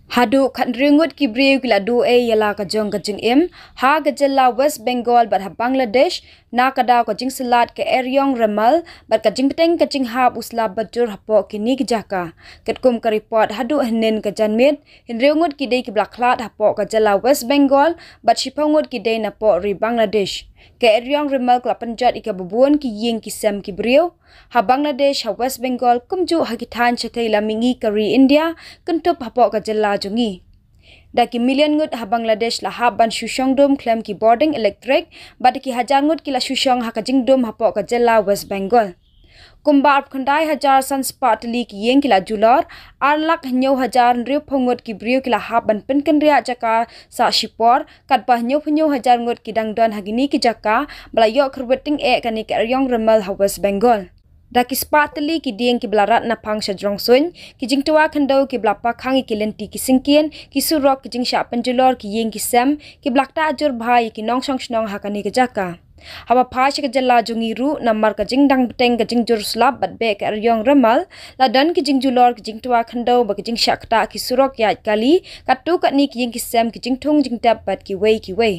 Hadu kan Ngut ki breu ki la du yala ka jong ka jing im ha ka jella West Bengal bat ha Bangladesh na ka da ka jing salat ke Eriong Remal bat ka jing Bteng ka jing ha usla bajur hapo ki ni ki jaka ket kum ka report hadu hanen ka janmit Ngut ki dei ki blaklat hapo ka jella West Bengal bat Ngut ki dei na po ri Bangladesh ke Eriong Remal kla panjat ika bubuan ki ying ki sem ki breu ha Bangladesh ha West Bengal kumju ha ki than chatei la mingi ka ri India kuntup hapo ka jella jungi daki million ngut ha Bangladesh la ha ban shushong dom claim ki boarding electric bad ki hajar ngut ki la shushong ha ka jing dom hapo ka jella West Bengal kumbar khandai hajar sanspatli ki yeng ki la julor ar lak nyau hajar riu phongot ki briu ki la ha ban pen kan ria jaka sa shipor kat pa nyau phnyau hajar ngut ki dang don hagini ki jaka bla yo khurbeting e kan ki Eriong Remal ha West Bengal daki spatli ki dieng ki blarat na phang shajrong sun ki jingtwa khandau ki blapa khangi ki lenti ki singkien ki surok ki jingsha panjulor ki yeng ki sem ki blakta ajur bhai ki nong song snong hakani ki jaka haba phasha ka jalla jungi ru number ka jingdang Bteng ka jingjur slab bat be ka Eriong Remal la dan ki jingjulor ki jingtwa khandau ba ki jingsha kta ki surok ya kali katu ka ni ki yeng ki sem ki jingthung jingtap bat ki wei